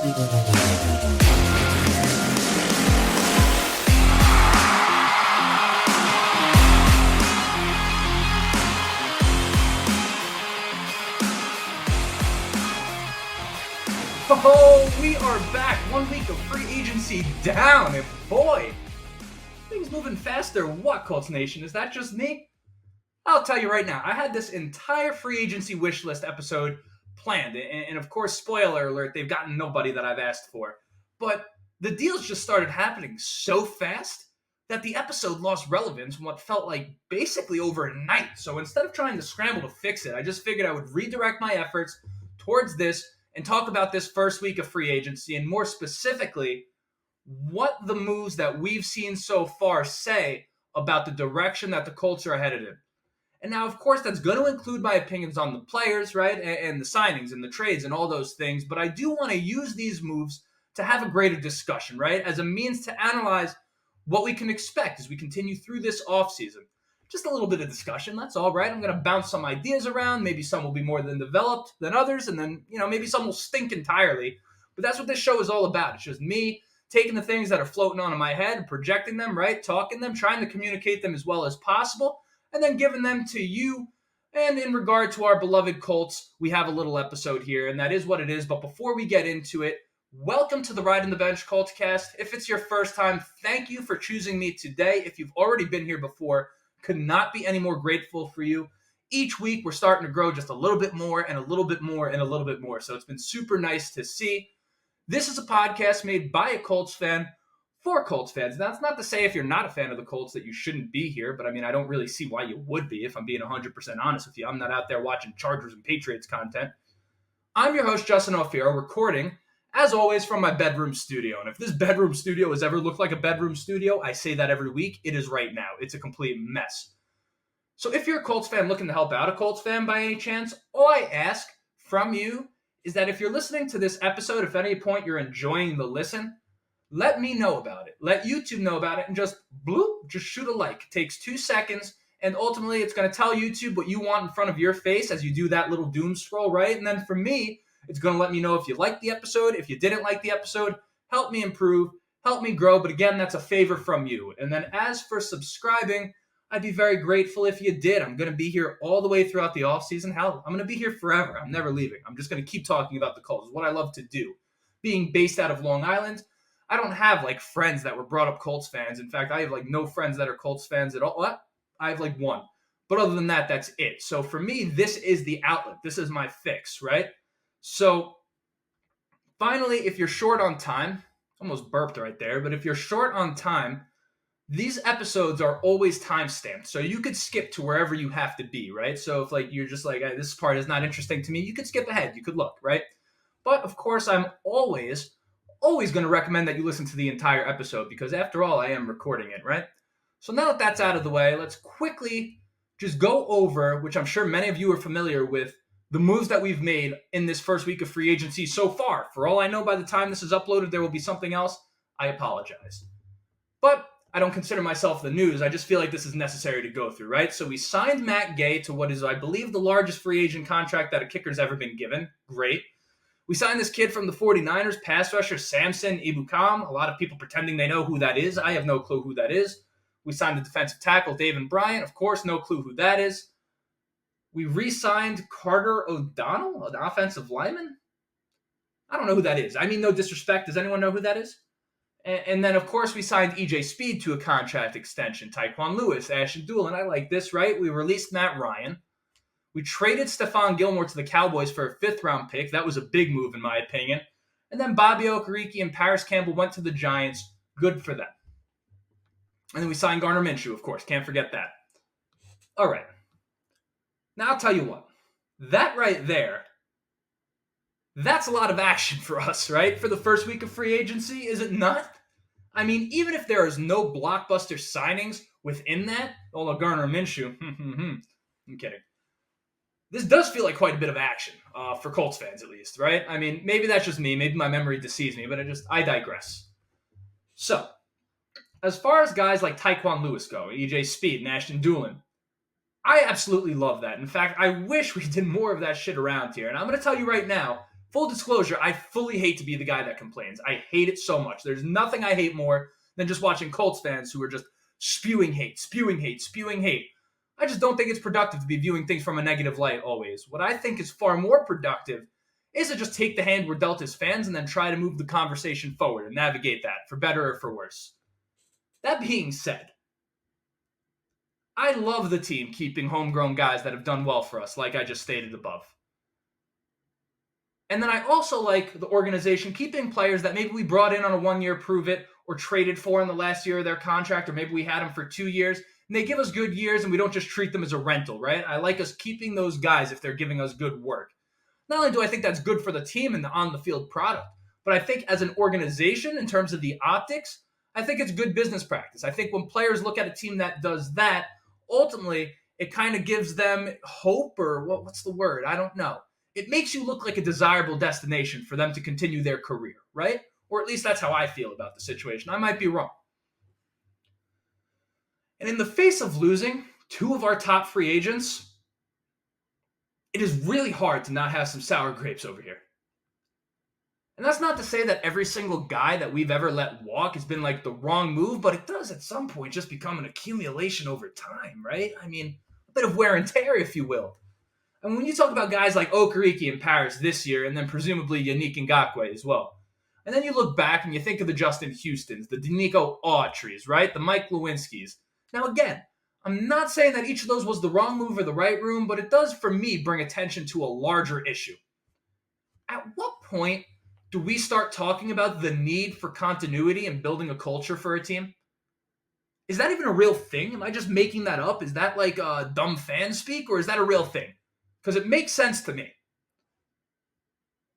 Oh, we are back. 1 week of free agency down, and boy, things moving faster. What, Colts Nation? Is that just me? I'll tell you right now, I had this entire free agency wish list episode planned, and of course, spoiler alert, they've gotten nobody that I've asked for. But the deals just started happening so fast that the episode lost relevance in what felt like basically overnight. So instead of trying to scramble to fix it, I just figured I would redirect my efforts towards this and talk about this first week of free agency, and more specifically, what the moves that we've seen so far say about the direction that the Colts are headed in. And now, of course, that's going to include my opinions on the players, right, and the signings and the trades and all those things, but I do want to use these moves to have a greater discussion, right, as a means to analyze what we can expect as we continue through this offseason. Just a little bit of discussion, that's all, right? I'm going to bounce some ideas around. Maybe some will be more than developed than others, and then, maybe some will stink entirely. But that's what this show is all about. It's just me taking the things that are floating on in my head and projecting them, right? Talking them, trying to communicate them as well as possible, and then giving them to you. And in regard to our beloved Colts, we have a little episode here, and that is what it is. But before we get into it, welcome to the Ride in the Bench Colts cast. If it's your first time, thank you for choosing me today. If you've already been here before, could not be any more grateful for you. Each week, we're starting to grow just a little bit more and a little bit more and a little bit more. So it's been super nice to see. This is a podcast made by a Colts fan for Colts fans. Now, that's not to say if you're not a fan of the Colts that you shouldn't be here, but I don't really see why you would be, if I'm being 100% honest with you. I'm not out there watching Chargers and Patriots content. I'm your host, Justin Alfiero, recording, as always, from my bedroom studio. And if this bedroom studio has ever looked like a bedroom studio, I say that every week. It is right now. It's a complete mess. So if you're a Colts fan looking to help out a Colts fan by any chance, all I ask from you is that if you're listening to this episode, if at any point you're enjoying the listen, let me know about it. Let YouTube know about it, and just shoot a like. It takes 2 seconds, and ultimately it's going to tell YouTube what you want in front of your face as you do that little doom scroll, right? And then for me, it's going to let me know if you liked the episode. If you didn't like the episode, help me improve, help me grow. But again, that's a favor from you. And then as for subscribing, I'd be very grateful if you did. I'm going to be here all the way throughout the offseason. Hell, I'm going to be here forever. I'm never leaving. I'm just going to keep talking about the Colts. It's what I love to do. Being based out of Long Island, I don't have friends that were brought up Colts fans. In fact, I have no friends that are Colts fans at all. What? I have one. But other than that, that's it. So for me, this is the outlet. This is my fix, right? So, finally, if you're short on time, almost burped right there, but if you're short on time, these episodes are always timestamped. So you could skip to wherever you have to be, right? So if you're just hey, this part is not interesting to me, you could skip ahead. You could look, right? But of course, I'm always going to recommend that you listen to the entire episode because after all, I am recording it, right? So now that that's out of the way, let's quickly just go over, which I'm sure many of you are familiar with, the moves that we've made in this first week of free agency so far. For all I know, by the time this is uploaded, there will be something else. I apologize. But I don't consider myself the news. I just feel like this is necessary to go through, right? So we signed Matt Gay to what is, I believe, the largest free agent contract that a kicker's ever been given. Great. We signed this kid from the 49ers, pass rusher Samson Ebukam. A lot of people pretending they know who that is. I have no clue who that is. We signed the defensive tackle David Bryant. Of course, no clue who that is. We re-signed Carter O'Donnell, an offensive lineman. I don't know who that is. No disrespect. Does anyone know who that is? And then, of course, we signed E.J. Speed to a contract extension. Tyquan Lewis, Ashton Doolin. I like this, right? We released Matt Ryan. We traded Stephon Gilmore to the Cowboys for a 5th-round pick. That was a big move, in my opinion. And then Bobby Okereke and Parris Campbell went to the Giants. Good for them. And then we signed Garner Minshew, of course. Can't forget that. All right. Now, I'll tell you what. That right there, that's a lot of action for us, right? For the first week of free agency, is it not? Even if there is no blockbuster signings within that, although Garner Minshew, I'm kidding. This does feel like quite a bit of action, for Colts fans at least, right? Maybe that's just me. Maybe my memory deceives me, but I digress. So, as far as guys like Tyquan Lewis go, E.J. Speed, and Ashton Doolin, I absolutely love that. In fact, I wish we did more of that shit around here. And I'm going to tell you right now, Full disclosure, I fully hate to be the guy that complains. I hate it so much. There's nothing I hate more than just watching Colts fans who are just spewing hate, spewing hate, spewing hate. I just don't think it's productive to be viewing things from a negative light always. What I think is far more productive is to just take the hand we're dealt as fans and then try to move the conversation forward and navigate that, for better or for worse. That being said, I love the team keeping homegrown guys that have done well for us, like I just stated above. And then I also like the organization keeping players that maybe we brought in on a 1-year prove it or traded for in the last year of their contract, or maybe we had them for 2 years, and they give us good years and we don't just treat them as a rental, right? I like us keeping those guys if they're giving us good work. Not only do I think that's good for the team and the on-the-field product, but I think as an organization, in terms of the optics, I think it's good business practice. I think when players look at a team that does that, ultimately, it kind of gives them hope, or what's the word? I don't know. It makes you look like a desirable destination for them to continue their career, right? Or at least that's how I feel about the situation. I might be wrong. And in the face of losing 2 of our top free agents, it is really hard to not have some sour grapes over here. And that's not to say that every single guy that we've ever let walk has been like the wrong move, but it does at some point just become an accumulation over time, right? I mean, a bit of wear and tear, if you will. And when you talk about guys like Okereke and Parris this year, and then presumably Yannick Ngakoue as well, and then you look back and you think of the Justin Houstons, the Denico Autry's, right? The Mike Lewinsky's. Now again, I'm not saying that each of those was the wrong move or the right room, but it does, for me, bring attention to a larger issue. At what point do we start talking about the need for continuity and building a culture for a team? Is that even a real thing? Am I just making that up? Is that like dumb fan speak, or is that a real thing? Because it makes sense to me.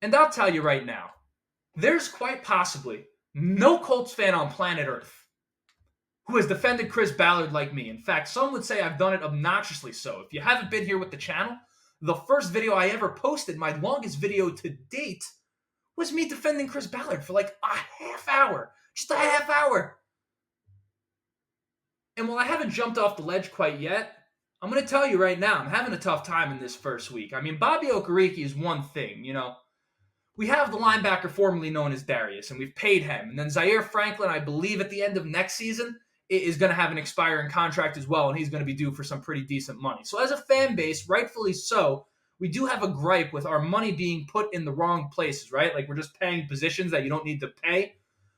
And I'll tell you right now, there's quite possibly no Colts fan on planet Earth who has defended Chris Ballard like me. In fact, some would say I've done it obnoxiously so. If you haven't been here with the channel, the first video I ever posted, my longest video to date, was me defending Chris Ballard for like a half hour. Just a half hour. And while I haven't jumped off the ledge quite yet, I'm going to tell you right now, I'm having a tough time in this first week. I mean, Bobby Okereke is one thing, you know. We have the linebacker formerly known as Darius, and we've paid him. And then Zaire Franklin, I believe at the end of next season, is going to have an expiring contract as well, and he's going to be due for some pretty decent money. So as a fan base, rightfully so, we do have a gripe with our money being put in the wrong places, right? Like we're just paying positions that you don't need to pay.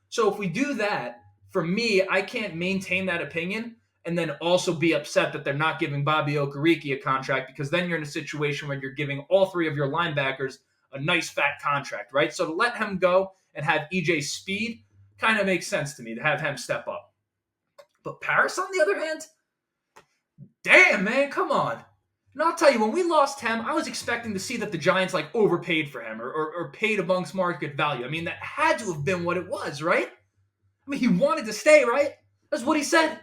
So if we do that, for me, I can't maintain that opinion and then also be upset that they're not giving Bobby Okereke a contract, because then you're in a situation where you're giving all 3 of your linebackers a nice fat contract, right? So to let him go and have EJ Speed kind of makes sense to me, to have him step up. But Parris, on the other hand, damn, man, come on. And I'll tell you, when we lost him, I was expecting to see that the Giants like overpaid for him or paid amongst market value. I mean, that had to have been what it was, right? I mean, he wanted to stay, right? That's what he said.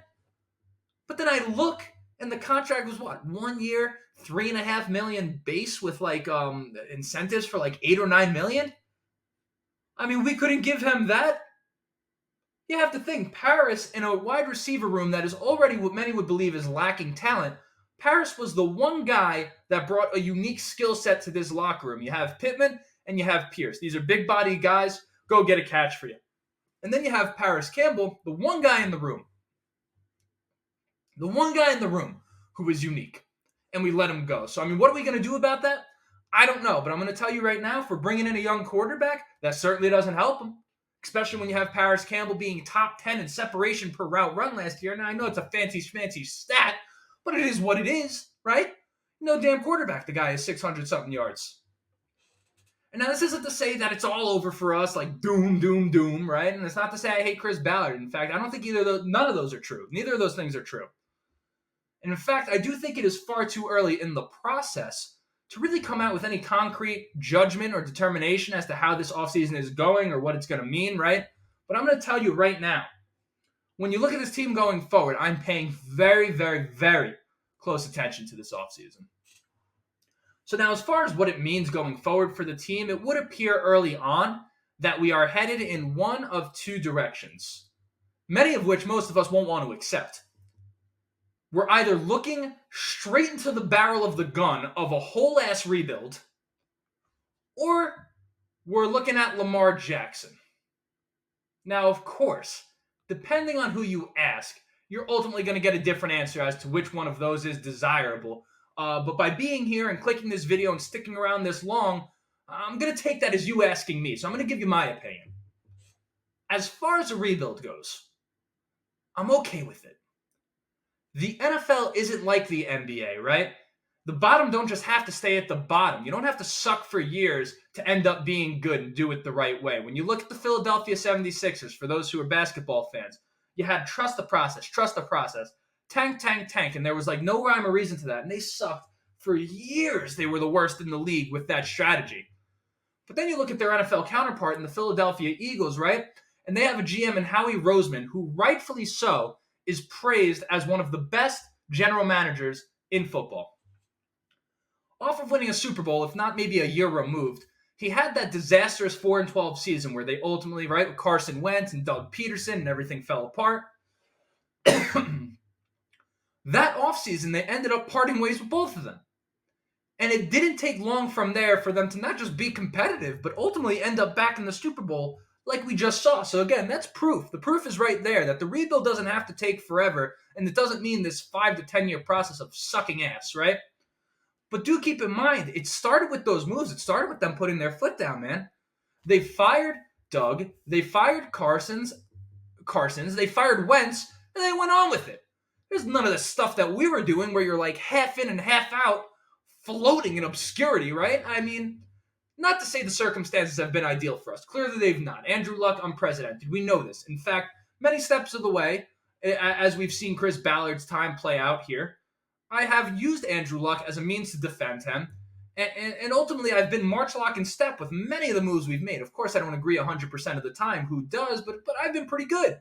But then I look, and the contract was what? 1 year, $3.5 million base with like incentives for like $8 or $9 million. I mean, we couldn't give him that. You have to think, Parris in a wide receiver room that is already what many would believe is lacking talent. Parris was the one guy that brought a unique skill set to this locker room. You have Pittman and you have Pierce. These are big body guys. Go get a catch for you. And then you have Parris Campbell, the one guy in the room. The one guy in the room who is unique. And we let him go. So, I mean, what are we going to do about that? I don't know. But I'm going to tell you right now, for bringing in a young quarterback, that certainly doesn't help him. Especially when you have Parris Campbell being top 10 in separation per route run last year. Now, I know it's a fancy stat, but it is what it is, right? No damn quarterback. The guy has 600-something yards. And now this isn't to say that it's all over for us, like doom, doom, doom, right? And it's not to say I hate Chris Ballard. In fact, I don't think none of those are true. Neither of those things are true. And in fact, I do think it is far too early in the process to really come out with any concrete judgment or determination as to how this offseason is going or what it's going to mean, right? But I'm going to tell you right now, when you look at this team going forward, I'm paying very, very, very close attention to this offseason. So now, as far as what it means going forward for the team, it would appear early on that we are headed in one of 2 directions, many of which most of us won't want to accept. We're either looking straight into the barrel of the gun of a whole-ass rebuild, or we're looking at Lamar Jackson. Now, of course, depending on who you ask, you're ultimately going to get a different answer as to which one of those is desirable. But by being here and clicking this video and sticking around this long, I'm going to take that as you asking me. So I'm going to give you my opinion. As far as a rebuild goes, I'm okay with it. The NFL isn't like the NBA, right? The bottom don't just have to stay at the bottom. You don't have to suck for years to end up being good and do it the right way. When you look at the Philadelphia 76ers, for those who are basketball fans, you had trust the process, tank, tank, tank, and there was like no rhyme or reason to that. And they sucked for years. They were the worst in the league with that strategy. But then you look at their NFL counterpart in the Philadelphia Eagles, right? And they have a GM in Howie Roseman, who rightfully so is praised as one of the best general managers in football. Off of winning a Super Bowl, if not maybe a year removed, he had that disastrous 4-12 season where they ultimately, right, with Carson Wentz and Doug Peterson and everything fell apart. That offseason, they ended up parting ways with both of them. And it didn't take long from there for them to not just be competitive, but ultimately end up back in the Super Bowl like we just saw. So again, that's proof. The proof is right there that the rebuild doesn't have to take forever, and it doesn't mean this 5 to 10 year process of sucking ass, right? But do keep in mind, it started with those moves. It started with them putting their foot down, man. They fired Doug. They fired Carsons. They fired Wentz, and they went on with it. There's none of the stuff that we were doing where you're like half in and half out, floating in obscurity, right? I mean, not to say the circumstances have been ideal for us. Clearly they've not. Andrew Luck, unprecedented. We know this. In fact, many steps of the way, as we've seen Chris Ballard's time play out here, I have used Andrew Luck as a means to defend him. And ultimately, I've been march, lock, and step with many of the moves we've made. Of course, I don't agree 100% of the time. Who does? But I've been pretty good.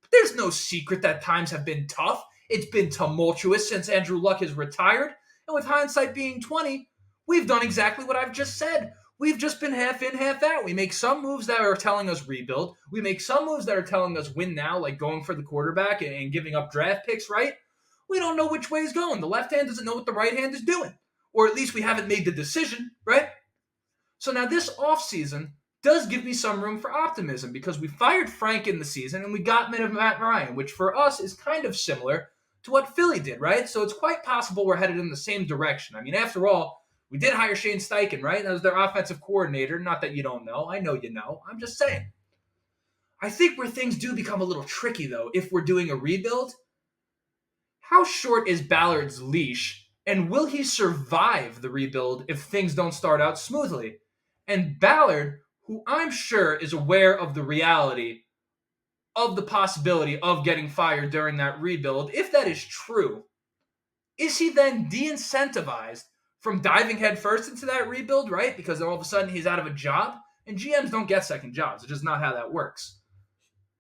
But there's no secret that times have been tough. It's been tumultuous since Andrew Luck has retired. And with hindsight being 20, we've done exactly what I've just said. We've just been half in, half out. We make some moves that are telling us rebuild. We make some moves that are telling us win now, like going for the quarterback and giving up draft picks, right? We don't know which way is going. The left hand doesn't know what the right hand is doing. Or at least we haven't made the decision, right? So now this offseason does give me some room for optimism because we fired Frank in the season and we got rid of Matt Ryan, which for us is kind of similar to what Philly did, right? So it's quite possible we're headed in the same direction. I mean, after all, we did hire Shane Steichen, right? That was their offensive coordinator. Not that you don't know. I know you know. I'm just saying. I think where things do become a little tricky, though, if we're doing a rebuild, how short is Ballard's leash, and will he survive the rebuild if things don't start out smoothly? And Ballard, who I'm sure is aware of the reality of the possibility of getting fired during that rebuild, if that is true, is he then de-incentivized from diving headfirst into that rebuild, right? Because all of a sudden he's out of a job, and GMs don't get second jobs. It's just not how that works.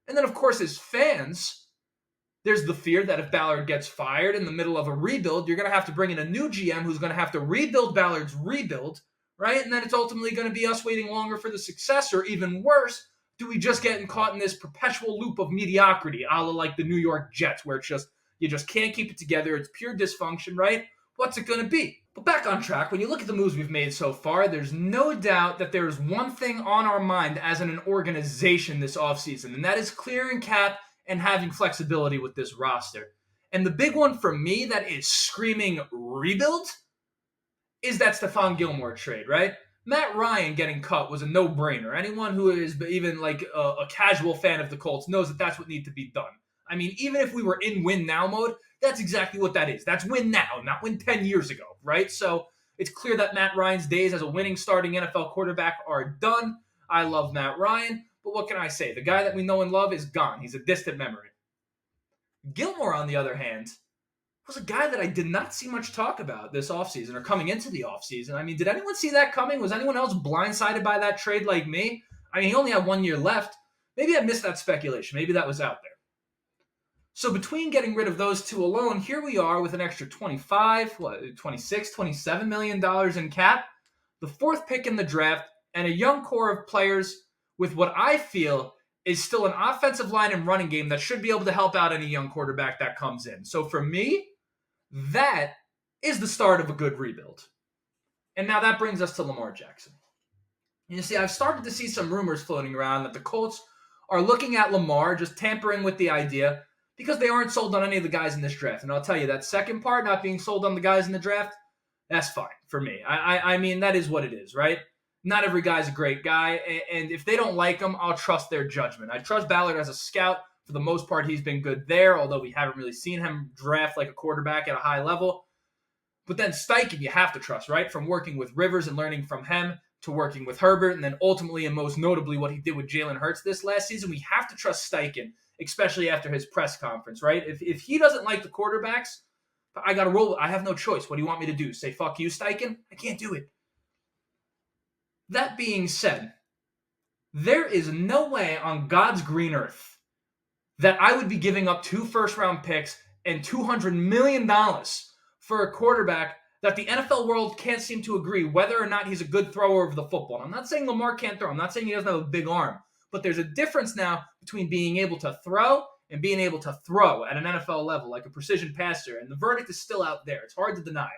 And then, of course, as fans, there's the fear that if Ballard gets fired in the middle of a rebuild, you're going to have to bring in a new GM who's going to have to rebuild Ballard's rebuild, right? And then it's ultimately going to be us waiting longer for the successor. Even worse, do we just get caught in this perpetual loop of mediocrity, a la like the New York Jets, where it's just you just can't keep it together. It's pure dysfunction, right? What's it going to be? But back on track, when you look at the moves we've made so far, there's no doubt that there's one thing on our mind as an organization this offseason, and that is clearing cap and having flexibility with this roster. And the big one for me that is screaming rebuild is that Stephon Gilmore trade, right? Matt Ryan getting cut was a no-brainer. Anyone who is even like a casual fan of the Colts knows that that's what needs to be done. I mean, even if we were in win now mode, that's exactly what that is. That's win now, not win 10 years ago, right? So it's clear that Matt Ryan's days as a winning starting NFL quarterback are done. I love Matt Ryan, but what can I say? The guy that we know and love is gone. He's a distant memory. Gilmore, on the other hand, was a guy that I did not see much talk about this offseason or coming into the offseason. I mean, did anyone see that coming? Was anyone else blindsided by that trade like me? I mean, he only had 1 year left. Maybe I missed that speculation. Maybe that was out there. So between getting rid of those two alone, here we are with an extra 27 million dollars in cap, the fourth pick in the draft, and a young core of players with what I feel is still an offensive line and running game that should be able to help out any young quarterback that comes in. So for me, that is the start of a good rebuild. And now that brings us to Lamar Jackson. You see, I've started to see some rumors floating around that the Colts are looking at Lamar, just tampering with the idea because they aren't sold on any of the guys in this draft. And I'll tell you, that second part, not being sold on the guys in the draft, that's fine for me. I mean, that is what it is, right? Not every guy's a great guy, and if they don't like him, I'll trust their judgment. I trust Ballard as a scout. For the most part, he's been good there, although we haven't really seen him draft like a quarterback at a high level. But then Steichen, you have to trust, right? From working with Rivers and learning from him to working with Herbert, and then ultimately and most notably what he did with Jalen Hurts this last season, we have to trust Steichen, especially after his press conference, right? If he doesn't like the quarterbacks, I got to roll. I have no choice. What do you want me to do? Say, fuck you, Steichen? I can't do it. That being said, there is no way on God's green earth that I would be giving up 2 first-round picks and $200 million for a quarterback that the NFL world can't seem to agree whether or not he's a good thrower of the football. And I'm not saying Lamar can't throw. I'm not saying he doesn't have a big arm. But there's a difference now between being able to throw and being able to throw at an NFL level like a precision passer. And the verdict is still out there. It's hard to deny.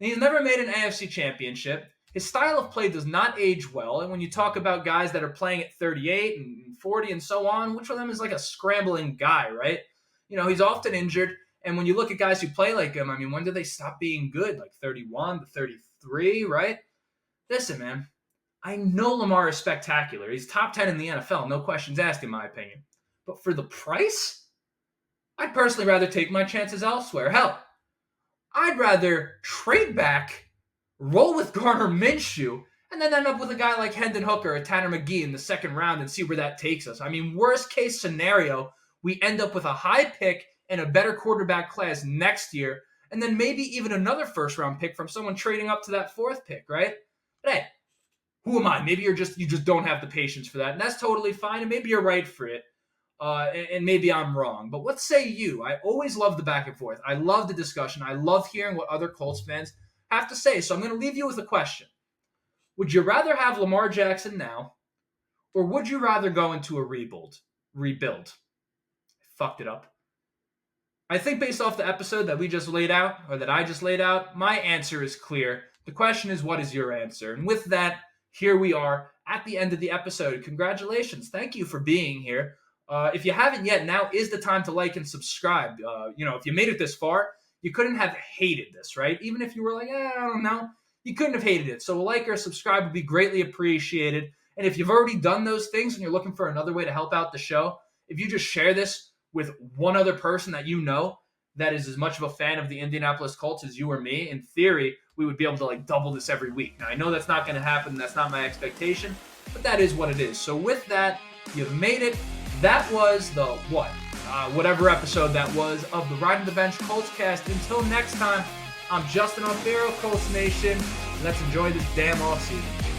And he's never made an AFC championship. His style of play does not age well. And when you talk about guys that are playing at 38 and 40 and so on, which of them is like a scrambling guy, right? You know, he's often injured. And when you look at guys who play like him, I mean, when do they stop being good? Like 31 to 33, right? Listen, man, I know Lamar is spectacular. He's top 10 in the NFL, no questions asked, in my opinion. But for the price, I'd personally rather take my chances elsewhere. Hell, I'd rather trade back, roll with Garner Minshew, and then end up with a guy like Hendon Hooker or Tanner McGee in the second round and see where that takes us. I mean, worst case scenario, we end up with a high pick and a better quarterback class next year, and then maybe even another first-round pick from someone trading up to that 4th pick, right? But hey, who am I? Maybe you just don't have the patience for that, and that's totally fine, and maybe you're right for it, and maybe I'm wrong. But what say you? I always love the back and forth. I love the discussion. I love hearing what other Colts fans have to say. So I'm going to leave you with a question. Would you rather have Lamar Jackson now, or would you rather go into a rebuild? I fucked it up. I think based off the episode that we just laid out, or that I just laid out, my answer is clear. The question is, what is your answer? And with that, here we are at the end of the episode. Congratulations. Thank you for being here. If you haven't yet, now is the time to like and subscribe. If you made it this far, you couldn't have hated this, right? Even if you were like, I don't know, you couldn't have hated it. So a like or subscribe would be greatly appreciated. And if you've already done those things and you're looking for another way to help out the show, if you just share this with one other person that you know that is as much of a fan of the Indianapolis Colts as you or me, in theory, we would be able to double this every week. Now, I know that's not going to happen. That's not my expectation, but that is what it is. So with that, you've made it. That was the whatever episode that was of the Riding the Bench Colts cast. Until next time, I'm Justin Alfaro, Colts Nation. Let's enjoy this damn offseason.